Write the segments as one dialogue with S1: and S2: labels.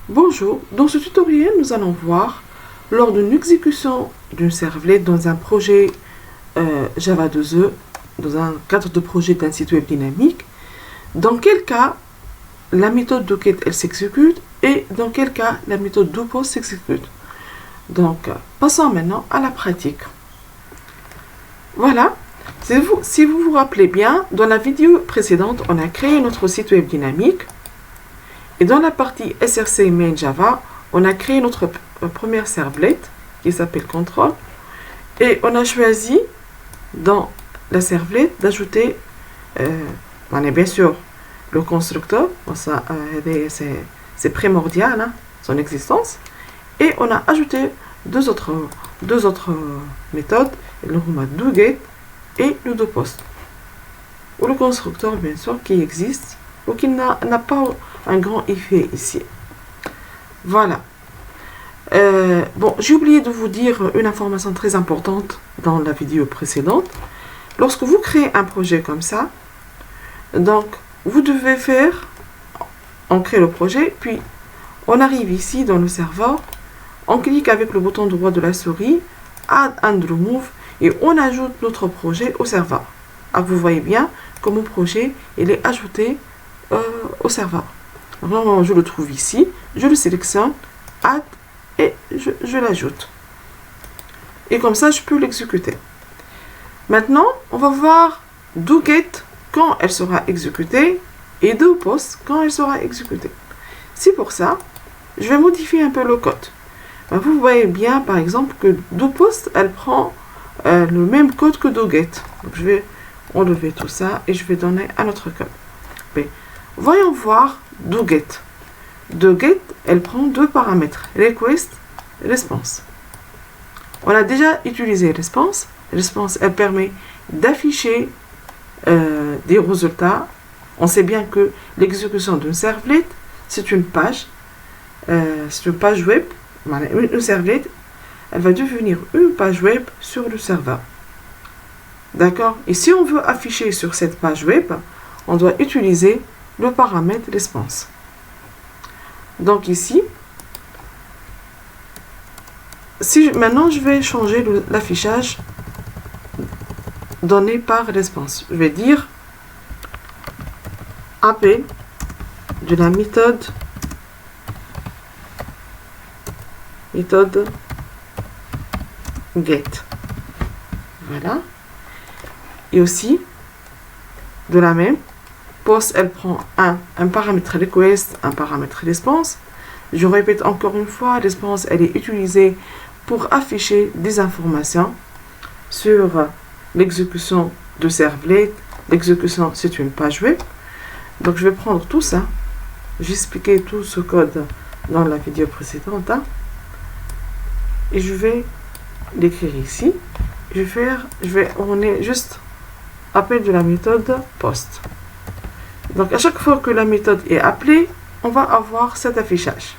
S1: Bonjour, dans ce tutoriel, nous allons voir lors d'une exécution d'une servlet dans un projet Java 2E, dans un cadre de projet d'un site web dynamique, dans quel cas la méthode doGet elle s'exécute et dans quel cas la méthode doPost s'exécute. Donc, passons maintenant à la pratique. Voilà, si vous vous rappelez bien, dans la vidéo précédente, on a créé notre site web dynamique. Et dans la partie src main Java, on a créé notre première servlet qui s'appelle control. Et on a choisi dans la servlet d'ajouter, bien sûr, le constructeur. C'est primordial, hein, son existence. Et on a ajouté deux autres méthodes, le doGet et le doPost. Ou le constructeur, bien sûr, qui existe ou qui n'a pas un grand effet ici. Voilà. Bon, j'ai oublié de vous dire une information très importante dans la vidéo précédente. Lorsque vous créez un projet comme ça, donc vous devez faire, on crée le projet, puis on arrive ici dans le serveur, on clique avec le bouton droit de la souris, Add and Remove, et on ajoute notre projet au serveur. Alors vous voyez bien que mon projet il est ajouté au serveur. Alors, je le trouve ici, je le sélectionne, Add, et je l'ajoute. Et comme ça, je peux l'exécuter. Maintenant, on va voir doGet quand elle sera exécutée et doPost quand elle sera exécutée. C'est pour ça, je vais modifier un peu le code. Vous voyez bien, par exemple, que doPost, elle prend le même code que doGet. Donc, je vais enlever tout ça et je vais donner un autre code. Mais, voyons voir doGet. doGet, elle prend deux paramètres, request et response. On a déjà utilisé response. Response, elle permet d'afficher des résultats. On sait bien que l'exécution d'une servlet, c'est une page web. Une servlet, elle va devenir une page web sur le serveur. D'accord? Et si on veut afficher sur cette page web, on doit utiliser le paramètre response. Donc ici, maintenant je vais changer l'affichage donné par response. Je vais dire appel de la méthode get. Voilà. Et aussi, de la même, post, elle prend un paramètre request, un paramètre response. Je répète encore une fois, response, elle est utilisée pour afficher des informations sur l'exécution de servlet. L'exécution, c'est une page web. Donc, je vais prendre tout ça. J'ai expliqué tout ce code dans la vidéo précédente. Et je vais l'écrire ici. On est juste appel de la méthode post. Donc, à chaque fois que la méthode est appelée, on va avoir cet affichage.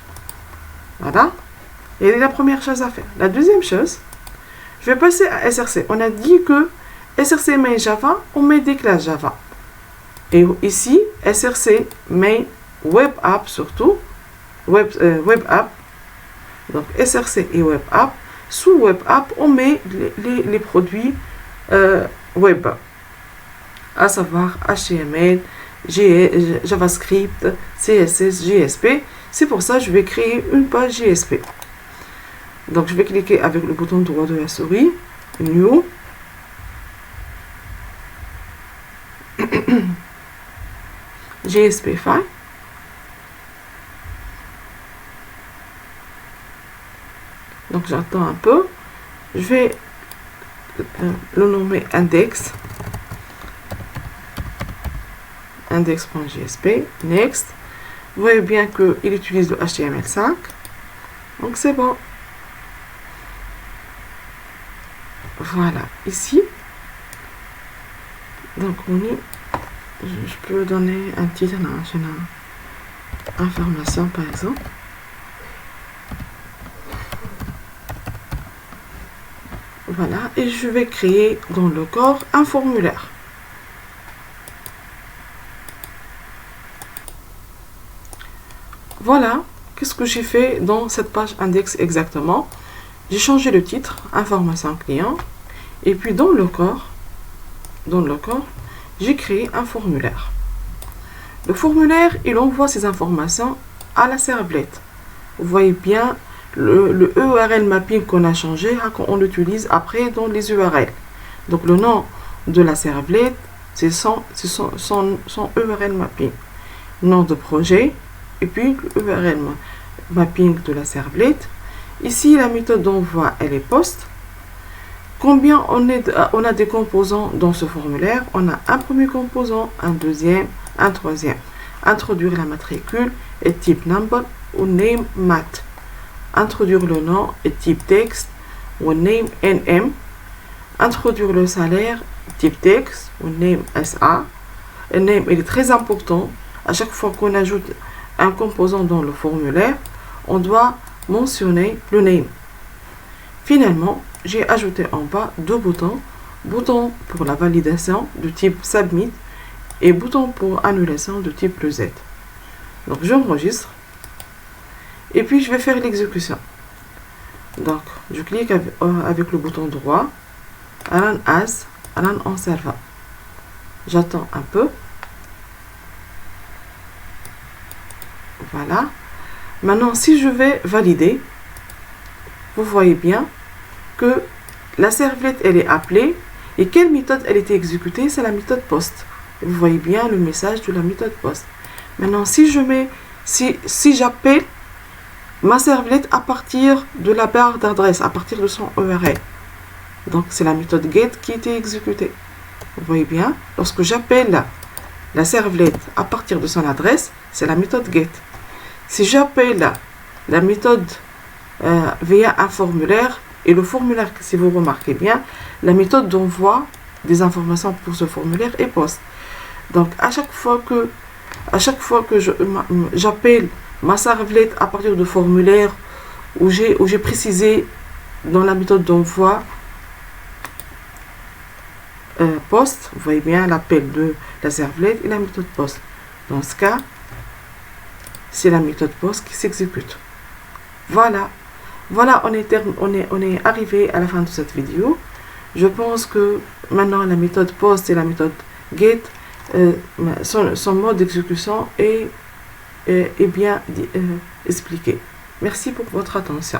S1: Voilà. Et c'est la première chose à faire. La deuxième chose, je vais passer à SRC. On a dit que SRC main Java, on met des classes Java. Et ici, SRC main web app surtout. Web app. Donc, SRC et web app. Sous web app, on met les produits web. À savoir HTML, JavaScript, CSS, JSP. C'est pour ça que je vais créer une page JSP. Donc, je vais cliquer avec le bouton droit de la souris, New. JSP file. Donc, j'attends un peu. Je vais le nommer index. Index.jsp. Next. Vous voyez bien qu'il utilise le HTML5. Donc, c'est bon. Voilà. Ici. Donc, je peux donner un titre national. Information, par exemple. Voilà. Et je vais créer dans le corps un formulaire. Voilà. qu'est-ce que j'ai fait dans cette page index exactement? J'ai changé le titre, information client, et puis dans le corps, j'ai créé un formulaire. Le formulaire, il envoie ces informations à la servlette. Vous voyez bien le URL mapping qu'on a changé, qu'on l'utilise après dans les URL. Donc le nom de la servlette, c'est son URL mapping. Nom de projet, et puis le URL mapping de la servlette. Ici, la méthode d'envoi, elle est post. Combien on a des composants dans ce formulaire? On a un premier composant, un deuxième, un troisième. Introduire la matricule et type number ou name mat. Introduire le nom et type texte ou name nm. Introduire le salaire, type texte ou name SA. Le name, il est très important. À chaque fois qu'on ajoute un composant dans le formulaire, on doit mentionner le name. Finalement, j'ai ajouté en bas deux boutons. Bouton pour la validation de type submit et bouton pour annulation de type reset. Donc j'enregistre et puis je vais faire l'exécution. Donc je clique avec le bouton droit, Run as, Run on server. J'attends un peu. Voilà. Maintenant, si je vais valider, vous voyez bien que la servlette, elle est appelée et quelle méthode elle était exécutée? C'est la méthode post. Vous voyez bien le message de la méthode post. Maintenant, si j'appelle ma servlette à partir de la barre d'adresse, à partir de son URL, donc c'est la méthode get qui était exécutée. Vous voyez bien, lorsque j'appelle la servlette à partir de son adresse, c'est la méthode get. Si j'appelle la méthode via un formulaire, et le formulaire, si vous remarquez bien, la méthode d'envoi des informations pour ce formulaire est post. Donc à chaque fois que j'appelle ma servlette à partir de formulaire où j'ai précisé dans la méthode d'envoi post, vous voyez bien l'appel de la servlette et la méthode post. Dans ce cas, c'est la méthode post qui s'exécute. Voilà, on est arrivé à la fin de cette vidéo. Je pense que maintenant la méthode post et la méthode get, son mode d'exécution est bien expliqué. Merci pour votre attention.